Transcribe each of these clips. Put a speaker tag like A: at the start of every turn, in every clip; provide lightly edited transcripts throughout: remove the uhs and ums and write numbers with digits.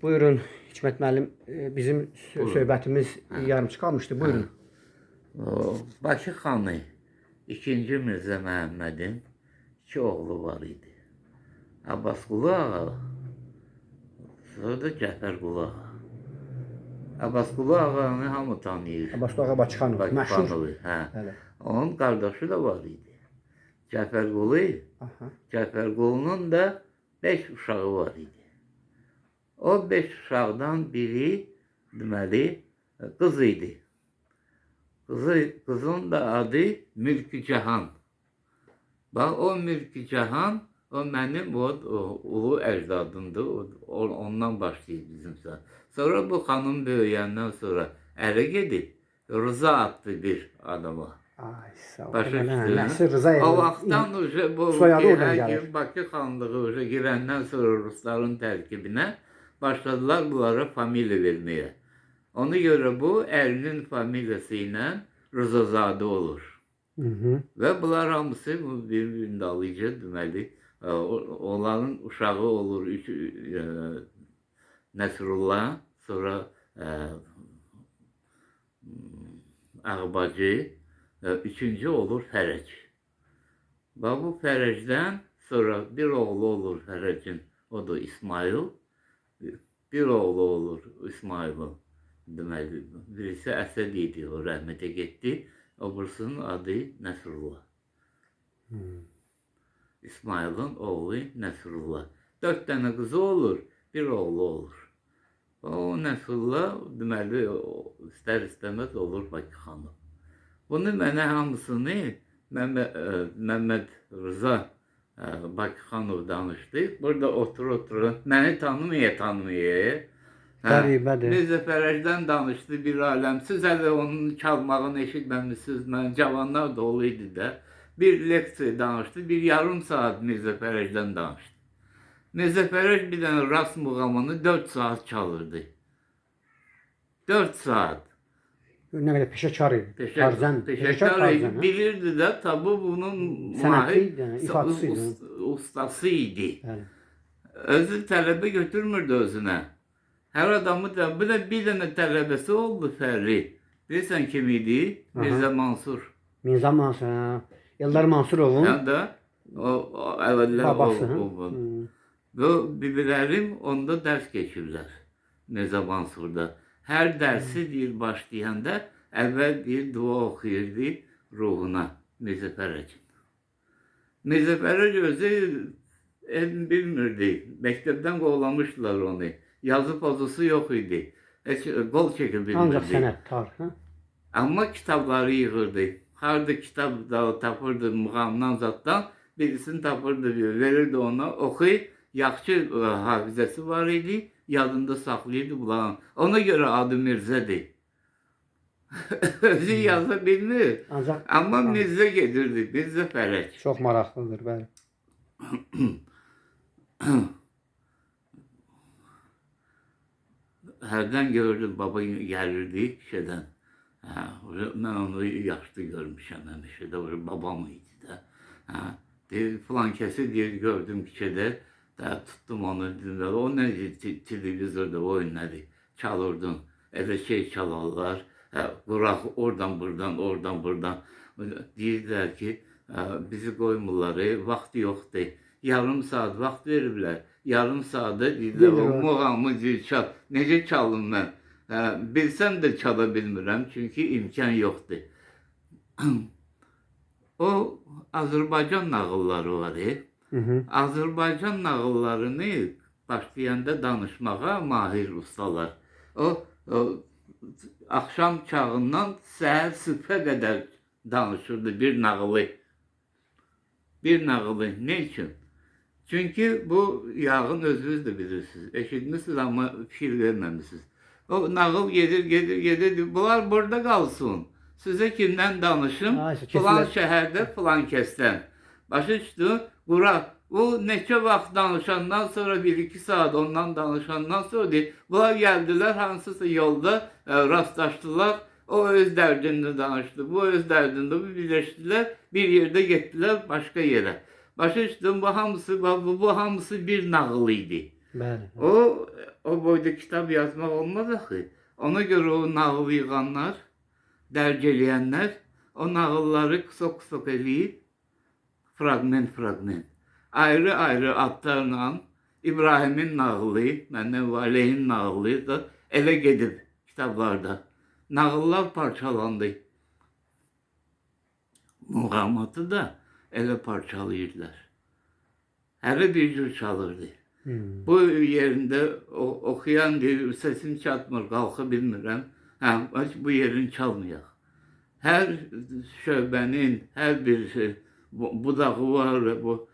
A: Buyurun Hikmet müəllim, bizim
B: Buyurun.
A: söhbətimiz yarımçı qalmışdı. Buyurun.
B: Bakı xanı 2. Mirzə Məhəmmədin 2 oğlu var idi. Abbasqulu ağa, sonra da Cəfərqulu ağa. Abbasqulu ağanı hamı tanıyır.
A: Abbasqulu ağa Bakıxanov, məşhur.
B: Bakıxanovu, hə.
A: Bəli.
B: Onun qardaşı da var idi. Cəfərqulu,
A: Aha.
B: Cəfərqulunun da 5 uşağı var idi. O 5 uşaqdan biri deməli qız idi. Kızın da adı Mülkü Cahan. Bax o Mülkü Cahan o mənim ulu əcdadımdır. Ondan başlayıb bizimsə. Sonra bu xanım böyüyəndən sonra ərə gedib Rıza adlı bir adama.
A: Ay sağ ol.
B: Başa
A: Nəsr Rıza
B: O vaxtdan bu
A: soyadı oradan gəlir.
B: Bakı xanlığı girəndən sonra Rusların tərkibinə başladılar bunlara familiya verməyə. Ona görə bu ərinin familiyası ilə Rızazadə olur. Və bunlar hamısı bir-birinin dalıcı deməli. Onların uşağı olur Nəsrullah, sonra Ağbacı, üçüncü olur Fərəc. Və bu Fərəcdən sonra bir oğlu olur Fərəcin, o da İsmail. Bir oğlu olur İsmail'in. Deməli, birisi Əsəd idi, o rəhmətə getdi. O birisinin adı Nəsrullah. İsmail'in oğlu Nəsrullah. 4 dənə qızı olur, bir oğlu olur. O Nəsrullah deməli istər-istəməz olur Bakıxanov. Bunu mənə hamısını Məmməd Rıza Bakıxanov danışdı. Burada otur, məni tanımaya.
A: Qəribədir.
B: Mirzə Fərəcdən danışdı bir aləm. Siz hələ onun çalmağını eşitməmişsiniz. Mən cavanlar dolu idi də. Bir leksiya danışdı. Bir yarım saat Mirzə Fərəcdən danışdı. Mirzə Fərəc bir dənə rast muğamını 4 saat çalırdı. 4 saat.
A: Nə qədər peşəkar idi. Tarzən.
B: Peşəkar idi. Bilirdi də tabi bunun
A: sənəti idi, ifaçısı idi.
B: Ustası idi.
A: Bəli.
B: Özü tələbə götürmürdü özünə. Hər adamı da bir dənə tələbəsi oldu Fərri. Bilirsən kim idi? Mirzə Mansur.
A: Mirzə Mansur, hə. Eldar Mansurovun
B: Ya da o əvvəllər
A: babası.
B: Və bibilərim onda dərs keçirlər. Mirzə Mansurda. Hər dərsi deyir başlayanda əvvəl bir dua oxuyurdu ruhuna Mirzə Fərəcin. Mirzə Fərəc özü bilmirdi. Məktəbdən qovlamışdılar onu. Yazı pozusu yox idi. Heç qol çəkə bilmirdi.
A: Ancaq sənəttar, hə?
B: Amma kitabları yığırdı. Harda kitab da tapırdı muğamdan zatdan, birisini tapırdı, verirdi ona, oxuyub, yaxşı hafizəsi var idi, yadında saxlayırdı bunların. Ona görə adı Mirzədir. Özü yaza bilmir. Amma Mirzə gedirdi, Mirzə Fərəc.
A: Çox maraqlıdır, bəli.
B: Hərdən gördüm, baba gəlirdi şeydən. Mən onu yaşlı görmüşəm həmişədə, babam idi də. Deyir, filan kəsi deyir, gördüm küçədə, tutdum onu, o nə televizorda oyun nədir, çalırdın, elə şey çalarlar, quraq oradan buradan. Deyirlər ki, bizi qoymurlar, vaxt yoxdur. Yarım saat vaxt veriblər. Yarım saatda deyirlər, o muğamı çal. Necə çalım mən? Bilsəm də çala bilmirəm, çünki imkan yoxdur. O Azərbaycan nağılları var. Azərbaycan nağıllarını başlayanda danışmağa mahir ustalar. O axşam çağından səhər sübhə qədər danışırdı bir nağılı. Bir nağılı. Ne üçün? Çünki bu yağın özünüz de bilirsiniz. Eşitmişsiniz ama fikir verməmişsiniz. O nağıl gedir. Bunlar burada qalsın. Sizə kimdən danışım? Filan şəhərdə, filan kəsdən. Başa düşdü? Quraq. Bu neçə vaxt danışandan sonra 1-2 saat ondan danışandan sonra deyir. Bunlar gəldilər hansısa yolda rastlaşdılar. O öz dərdində danışdı. Bu öz dərdində birləşdilər. Bir yerdə getdilər başqa yerə. Başa düşdüm, bu hamısı bir nağıl idi.
A: Bəli.
B: O boyda kitab yazmaq olmaz axı. Ona görə o nağıl yığanlar, dərc eləyənlər o nağılları qısaq-qısaq eləyib fraqment, ayrı-ayrı adlarla İbrahimin nağılı, məndən Valehin nağılı da elə gedib kitablarda. Nağıllar parçalandı. Muğamatı da elə parçalayırlar. Hər bir cür çalırdı. Bu yerində oxuyan deyir, səsim çatmır, qalxa bilmirəm. Bu yerini çalmayaq. Hər şöbənin, hər bir budağı var, bu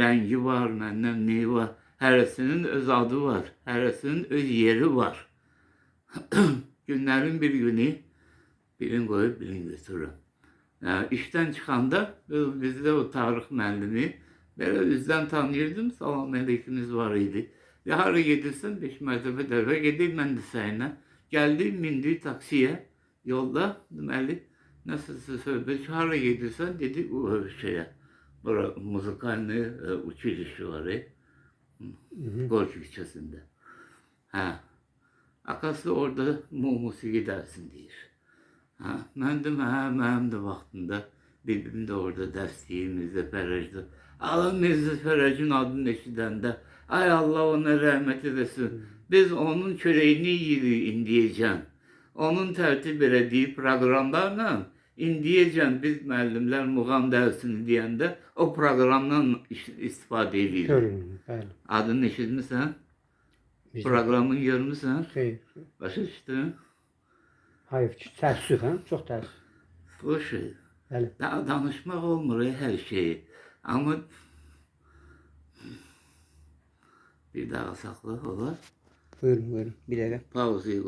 B: rəngi var, məndən neyi var. Hərəsinin öz adı var, hərəsinin öz yeri var. Günlərin bir günü birini qoyub, birini götürürəm. İşdən çıxanda bizdə o tarix müəllimi belə üzdən tanıyırdım, salam əleykümüz var idi. Hara gedirsən 5 mərtəbə tərəfə gedir, mən də səyinlə. Gəldi, mindi taksiyə, yolda, deməli, nasılsa söhbət, hara gedirsən, dedi, o şeyə, bura muzikalni uçilişi var, Gorki küçəsində. Akası orada musiki dersin deyir. Mən də mənim də vaxtında bibim də orada dərs deyir, Mirzə Fərəcdə. Allah Mirzə Fərəcin adını eşidəndə, ay Allah ona rəhmət edesin. Biz onun çörəyini yiyirik indiyəcən. Onun tərtib elədiyi proqramlarla indiyəcən biz müəllimlər muğam dərsini deyəndə o proqramdan istifadə edirik. Adını eşitmirsən? Proqramın görmüsən?
A: Xeyr.
B: Başa düşdün?
A: Hayır, təəssüf, çox təəssüf.
B: Bu şey. Danışmaq olmur hər şeyi. Amma bir daha saxla olar.
A: Buyurun, bir dəqiqə.
B: Pauzayı